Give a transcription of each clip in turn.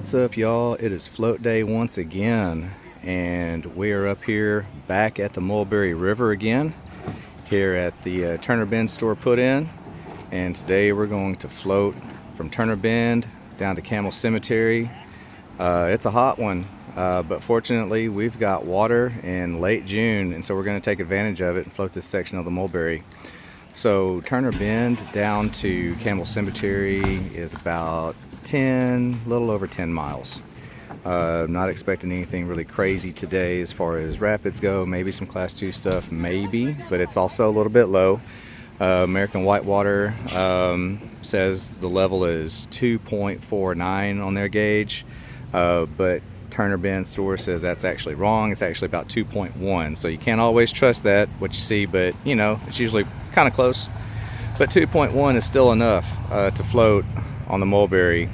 What's up, y'all? It is float day once again, and we are up here back at the Mulberry River again, here at the Turner Bend store put in. And today we're going to float from Turner Bend down to Campbell Cemetery. It's a hot one, but fortunately we've got water in late June, and so we're going to take advantage of it and float this section of the Mulberry. So Turner Bend down to Campbell Cemetery is about little over 10 miles. Not expecting anything really crazy today as far as rapids go. Maybe some class 2 stuff, maybe, but it's also a little bit low. American Whitewater says the level is 2.49 on their gauge, but Turner Bend store says that's actually wrong. It's actually about 2.1, so you can't always trust that what you see, but you know, it's usually kind of close. But 2.1 is still enough to float on the Mulberry.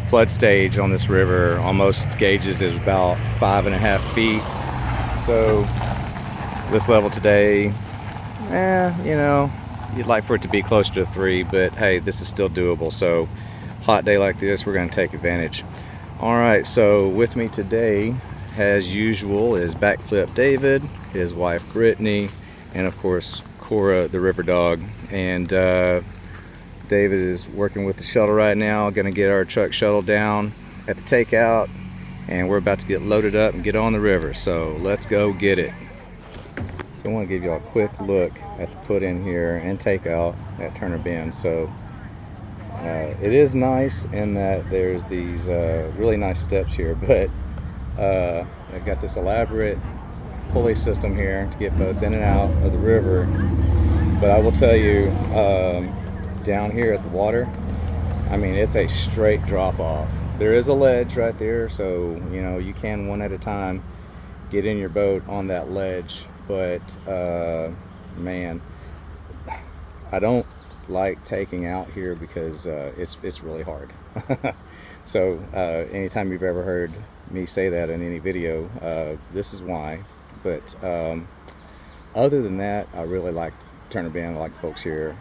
Flood stage on this river on most gauges is about 5.5 feet. So this level today, you know, you'd like for it to be closer to 3, but hey, this is still doable. So hot day like this, we're going to take advantage. All right, so with me today, as usual, is Backflip David, his wife Brittany, and of course Cora, the river dog. And David is working with the shuttle right now, going to get our truck shuttle down at the takeout, and we're about to get loaded up and get on the river. So let's go get it. So I want to give you a quick look at the put in here and takeout at Turner Bend. So it is nice in that there's these really nice steps here, but I've got this elaborate pulley system here to get boats in and out of the river. But I will tell you, down here at the water, I mean, it's a straight drop off. There is a ledge right there, so you know, you can one at a time get in your boat on that ledge, but man, I don't like taking out here because it's really hard. So anytime you've ever heard me say that in any video, this is why. But other than that, I really like Turner Bend. I like the folks here.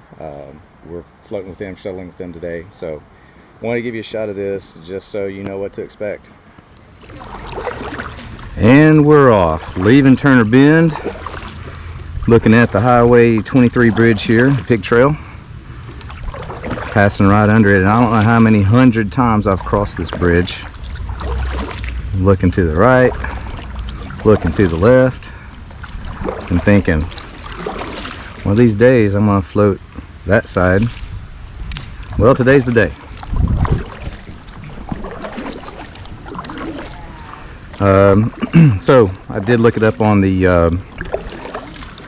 We're floating with them, shuttling with them today, so I want to give you a shot of this just so you know what to expect. And we're off, leaving Turner Bend, looking at the Highway 23 bridge here, Pig Trail, passing right under it. And I don't know how many 100 times I've crossed this bridge. Looking to the right, looking to the left, and thinking, one of these days I'm gonna float that side. Well, today's the day. So I did look it up on the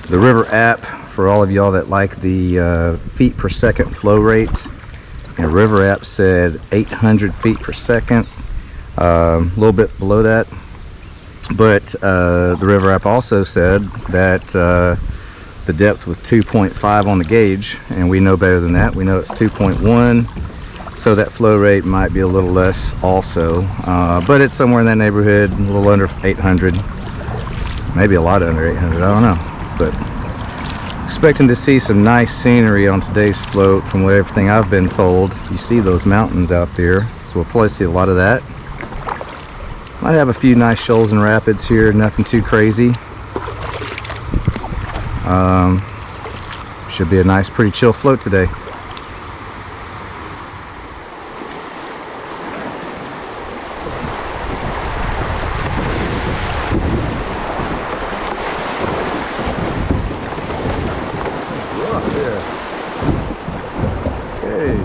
river app for all of y'all that like the feet per second flow rate. And river app said 800 feet per second, a little bit below that. But the river app also said that the depth was 2.5 on the gauge, and we know better than that. We know it's 2.1, so that flow rate might be a little less also, but it's somewhere in that neighborhood, a little under 800, maybe a lot under 800, I don't know. But expecting to see some nice scenery on today's float. From what everything I've been told, you see those mountains out there, so we'll probably see a lot of that. Might have a few nice shoals and rapids here, nothing too crazy. Should be a nice, pretty chill float today. Rough there. Okay.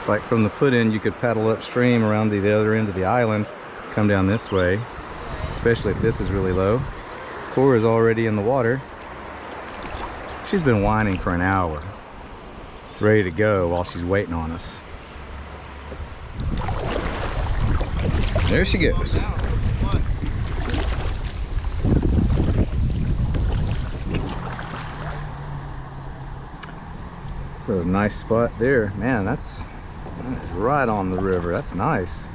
Like from the put-in, you could paddle upstream around the other end of the island, come down this way, especially if this is really low. Cora's already in the water. She's been whining for an hour, ready to go while she's waiting on us. There she goes. So a nice spot there, man. That's right on the river. That's nice.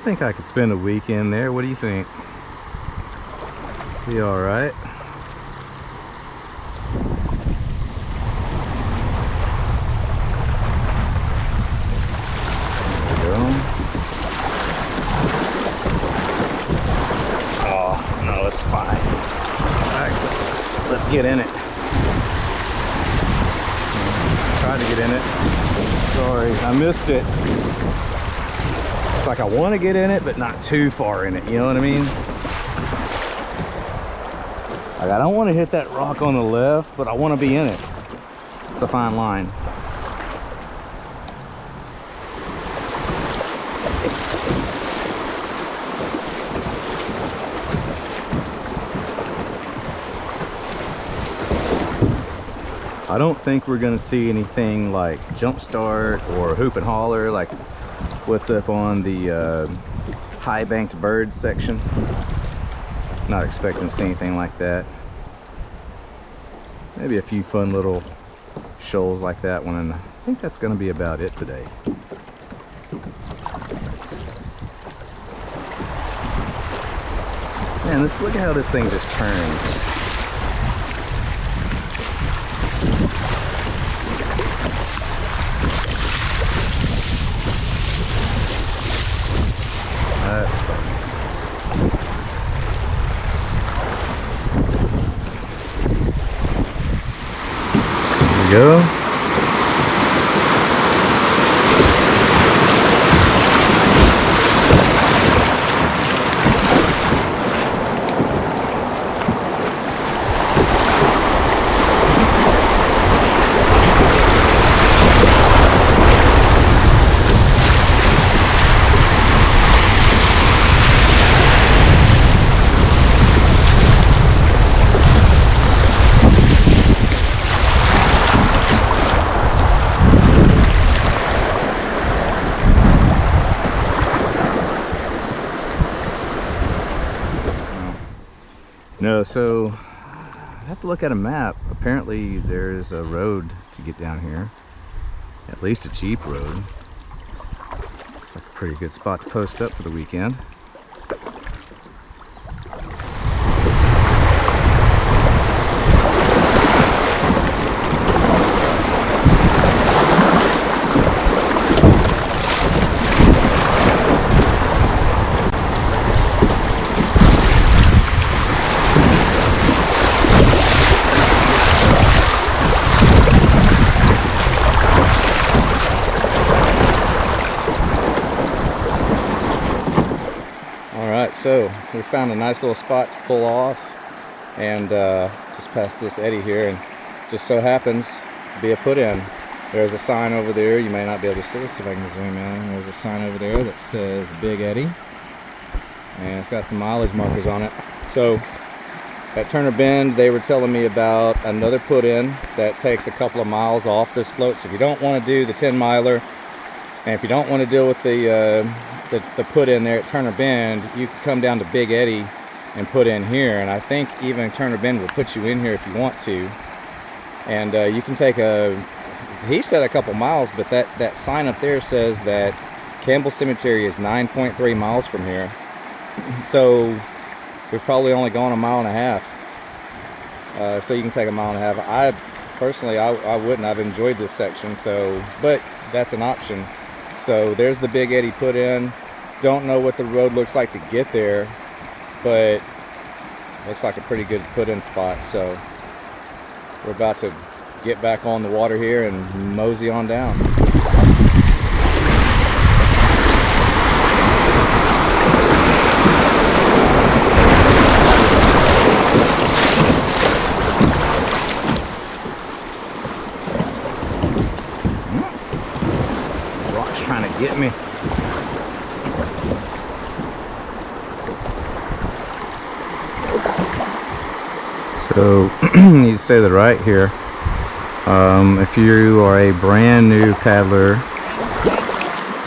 I think I could spend a weekend there. What do you think? Be all right. There we go. Oh no, it's fine. All right, let's get in it. Tried to get in it. Sorry, I missed it. It's like I want to get in it, but not too far in it. You know what I mean? Like I don't want to hit that rock on the left, but I want to be in it. It's a fine line. I don't think we're gonna see anything like jump start or hoop and holler like what's up on the high banked birds section. Not expecting to see anything like that. Maybe a few fun little shoals like that one, and I think that's gonna be about it today. Man, let's look at how this thing just turns. That's fun. There we go. No, so I have to look at a map. Apparently there's a road to get down here, at least a Jeep road. Looks like a pretty good spot to post up for the weekend. So we found a nice little spot to pull off, and just past this eddy here, and just so happens to be a put-in. There's a sign over there. You may not be able to see this. If I can zoom in, there's a sign over there that says Big Eddy, and it's got some mileage markers on it. So at Turner Bend, they were telling me about another put-in that takes a couple of miles off this float. So if you don't want to do the 10-miler, and if you don't want to deal with the put in there at Turner Bend, you can come down to Big Eddy and put in here. And I think even Turner Bend will put you in here if you want to. And you can take he said a couple miles, but that sign up there says that Campbell Cemetery is 9.3 miles from here. So we've probably only gone a mile and a half. So you can take a mile and a half. I personally, I wouldn't. I've enjoyed this section, so, but that's an option. So there's the Big Eddy put in. Don't know what the road looks like to get there, but looks like a pretty good put in spot. So we're about to get back on the water here and mosey on down. Trying to get me. So you say that right here. If you are a brand new paddler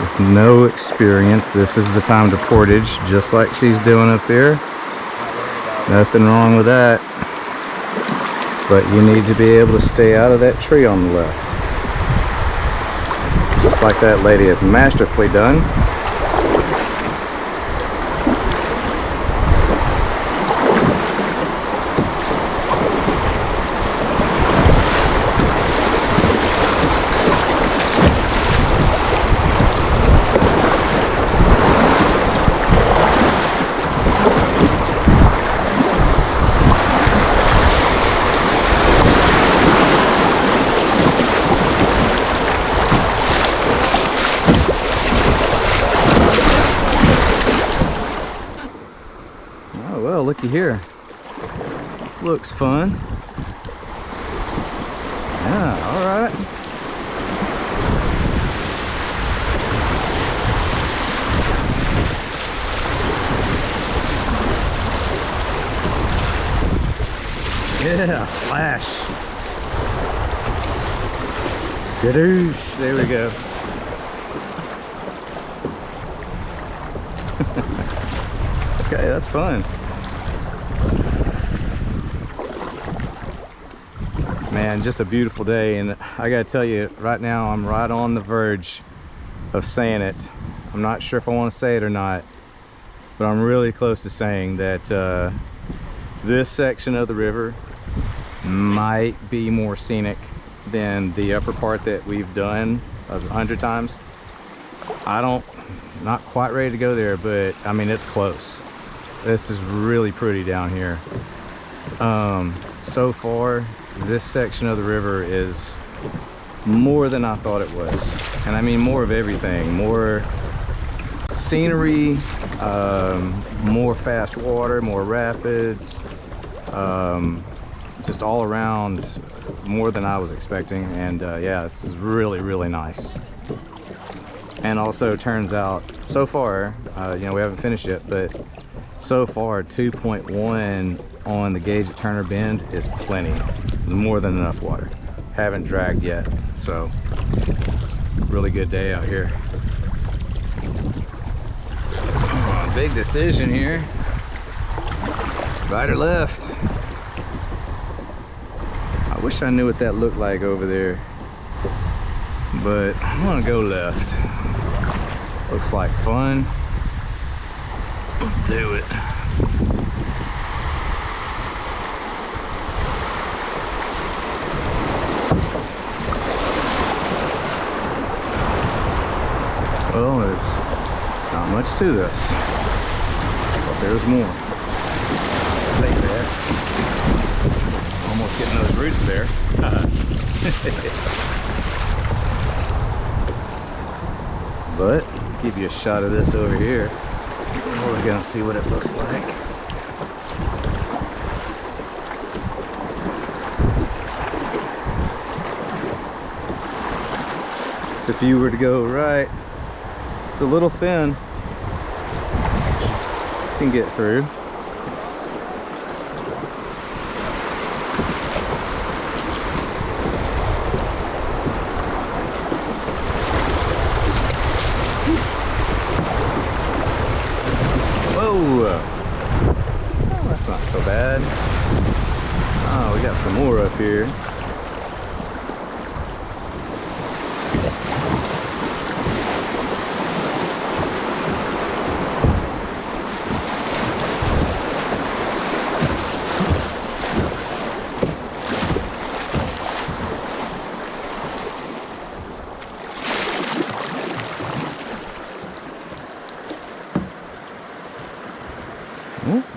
with no experience, this is the time to portage, just like she's doing up there. Nothing wrong with that, but you need to be able to stay out of that tree on the left, just like that lady has masterfully done. looky here. This looks fun. Yeah, all right. Yeah, splash. Gadoosh. There we go. Okay, that's fun. Man, just a beautiful day, and I gotta tell you, right now I'm right on the verge of saying it. I'm not sure if I want to say it or not, but I'm really close to saying that this section of the river might be more scenic than the upper part that we've done 100 times. Not quite ready to go there, but I mean, it's close. This is really pretty down here. So far, this section of the river is more than I thought it was. And I mean more of everything. More scenery, more fast water, more rapids, just all around more than I was expecting. And yeah, this is really, really nice. And also turns out, so far, you know, we haven't finished yet, but so far 2.1 on the gauge at Turner Bend is plenty. More than enough water. Haven't dragged yet, so really good day out here. Oh, big decision here. Right or left? I wish I knew what that looked like over there, but I'm gonna go left. Looks like fun. Let's do it. Well, there's not much to this, but there's more. Say that. Almost getting those roots there. But give you a shot of this over here. We're gonna see what it looks like. So if you were to go right, it's a little thin. You can get through. Whoa! Oh, that's not so bad. Oh, we got some more up here.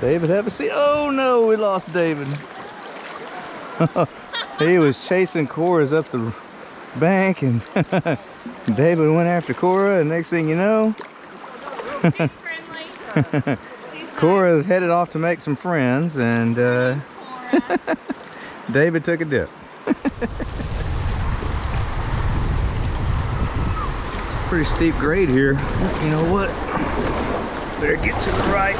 David, have a seat. Oh no, we lost David. He was chasing Cora's up the bank, and David went after Cora, and next thing you know, she's friendly. Cora's headed off to make some friends, and David took a dip. Pretty steep grade here. You know what? Better get to the right.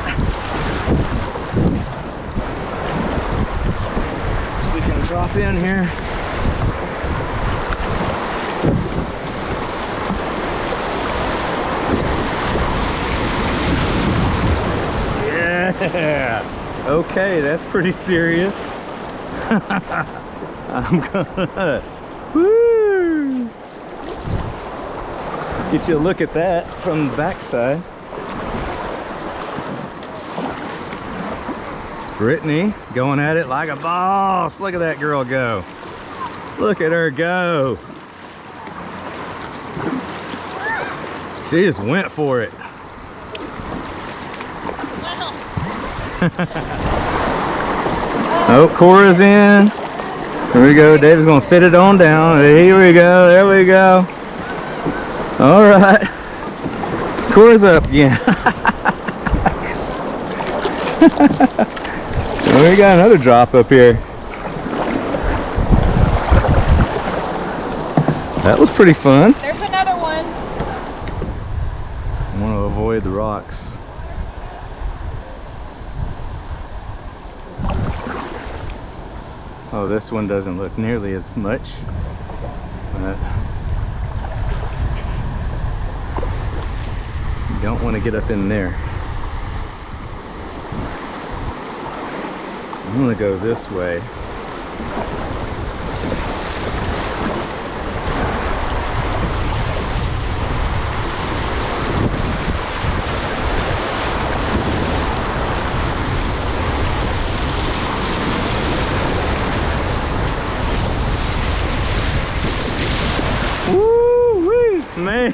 So we can drop in here. Yeah. Okay, that's pretty serious. I'm gonna woo, get you a look at that from the backside. Brittany going at it like a boss. Look at that girl go. Look at her go. She just went for it. Oh, Cora's in. Here we go. David's gonna sit it on down. Here we go. There we go. All right. Cora's up again. Oh, we got another drop up here. That was pretty fun. There's another one. I want to avoid the rocks. Oh, this one doesn't look nearly as much. But you don't want to get up in there. So I'm going to go this way.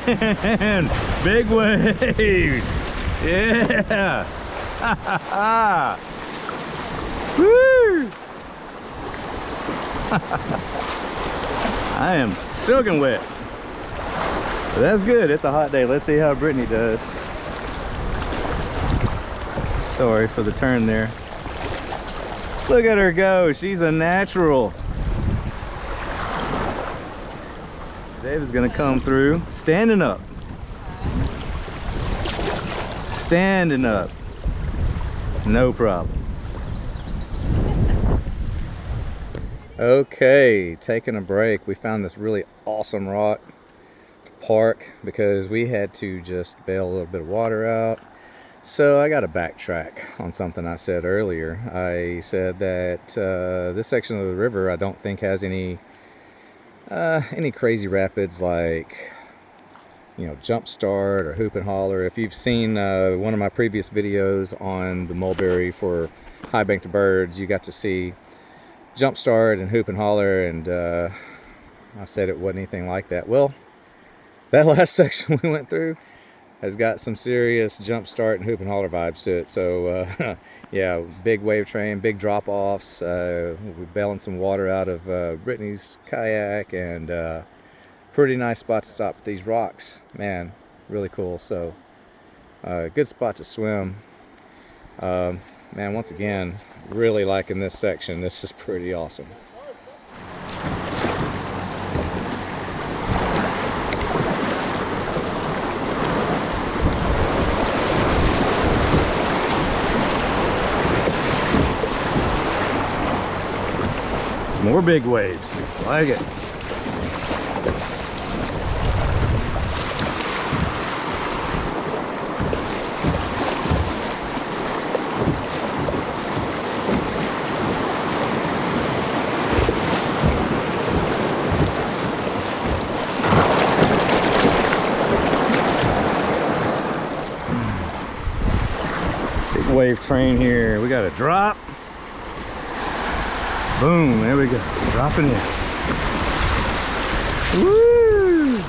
Man, big waves. Yeah. Woo. I am soaking wet. But that's good. It's a hot day. Let's see how Brittany does. Sorry for the turn there. Look at her go. She's a natural. David's gonna come through standing up. Standing up. No problem. Okay, taking a break. We found this really awesome rock park because we had to just bail a little bit of water out. So I got to backtrack on something I said earlier. I said that this section of the river I don't think has any crazy rapids like, you know, jump start or hoop and holler. If you've seen one of my previous videos on the Mulberry for high bank to birds, you got to see jump start and hoop and holler, and I said it wasn't anything like that. Well, that last section we went through has got some serious jump start and hoop and holler vibes to it. So yeah, big wave train, big drop offs. We're bailing some water out of Brittany's kayak, and pretty nice spot to stop at these rocks. Man, really cool. So good spot to swim. Man, once again, really liking this section. This is pretty awesome. More big waves. Like it. Big wave train here. We got a drop. Boom, there we go, dropping in. Woo!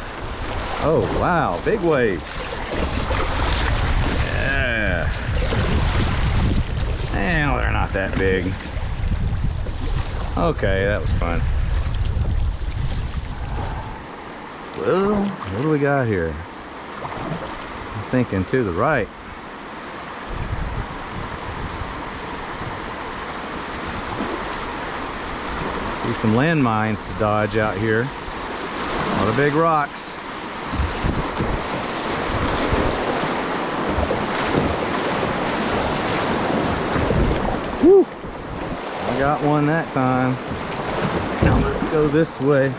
Oh, wow, big waves. Yeah. And they're not that big. Okay, that was fun. Well, what do we got here? I'm thinking to the right. See some landmines to dodge out here. A lot of big rocks. Woo! I got one that time. Now let's go this way.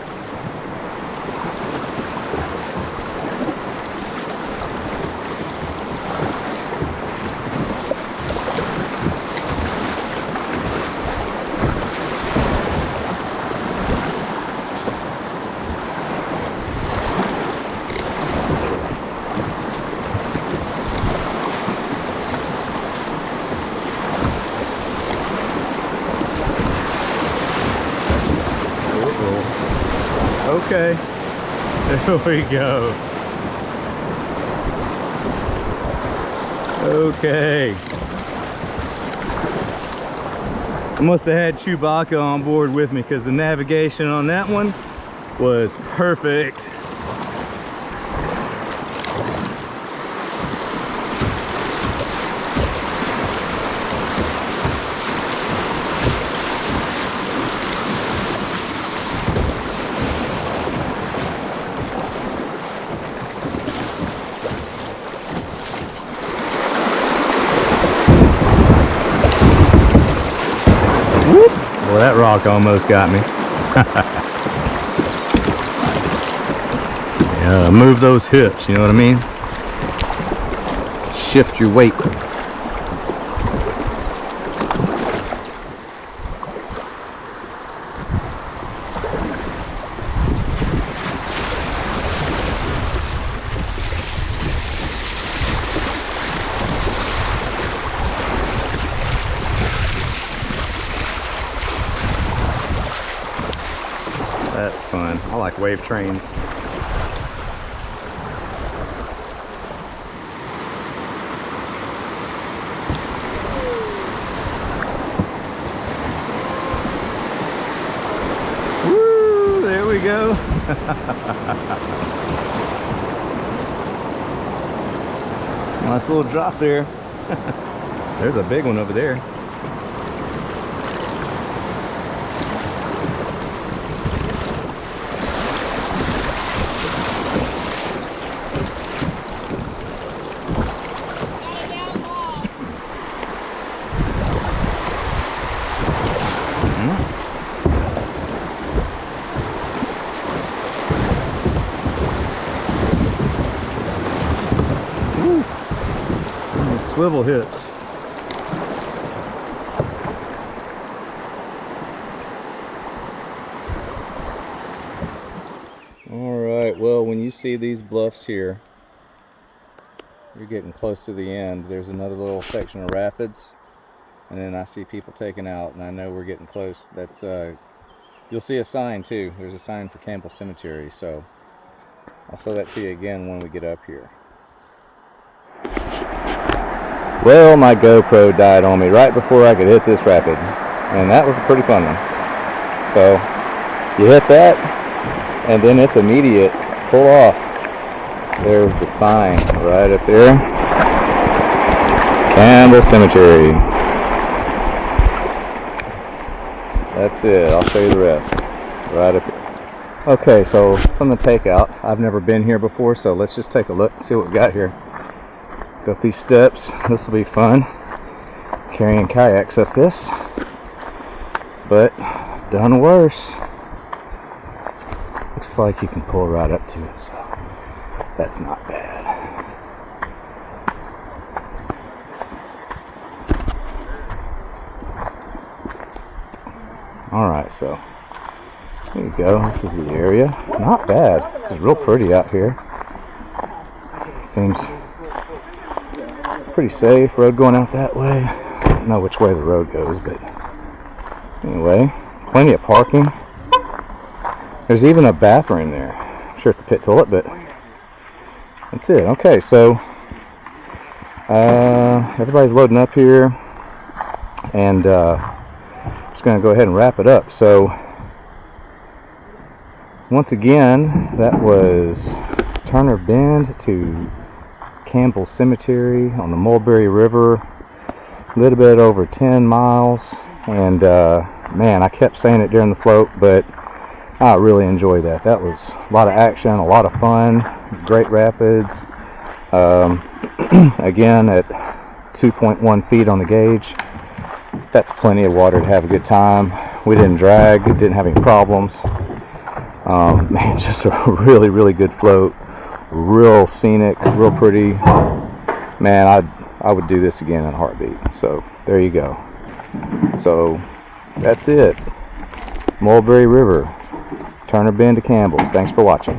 Okay, there we go. Okay. I must have had Chewbacca on board with me because the navigation on that one was perfect. hawk almost got me. Yeah, move those hips, you know what I mean? Shift your weight. That's fun. I like wave trains. Woo! There we go. Nice little drop there. There's a big one over there. Swivel hips. Alright, well, when you see these bluffs here, you're getting close to the end. There's another little section of rapids, and then I see people taking out, and I know we're getting close. That's you'll see a sign too. There's a sign for Campbell Cemetery, so I'll show that to you again when we get up here. Well, my GoPro died on me right before I could hit this rapid, and that was a pretty fun one. So you hit that, and then it's immediate pull off. There's the sign right up there, Campbell Cemetery. That's it. I'll show you the rest right up here. Okay, so from the takeout, I've never been here before, so let's just take a look and see what we got here. Go up these steps. This will be fun, carrying kayaks up this, but done worse. Looks like you can pull right up to it, so that's not bad. Alright, so there you go. This is the area. Not bad. This is real pretty out here. Seems pretty safe. Road going out that way. I don't know which way the road goes, but anyway, plenty of parking. There's even a bathroom there. I'm sure it's a pit toilet, but that's it. Okay, so everybody's loading up here, and just going to go ahead and wrap it up. So once again, that was Turner Bend to Campbell Cemetery on the Mulberry River, a little bit over 10 miles, and man, I kept saying it during the float, but I really enjoyed that. That was a lot of action, a lot of fun, great rapids. Again, at 2.1 feet on the gauge, that's plenty of water to have a good time. We didn't drag, didn't have any problems. Man, just a really good float. Real scenic, real pretty. Man, I would do this again in a heartbeat. So there you go. So that's it. Mulberry River, Turner Bend to Campbell's. Thanks for watching.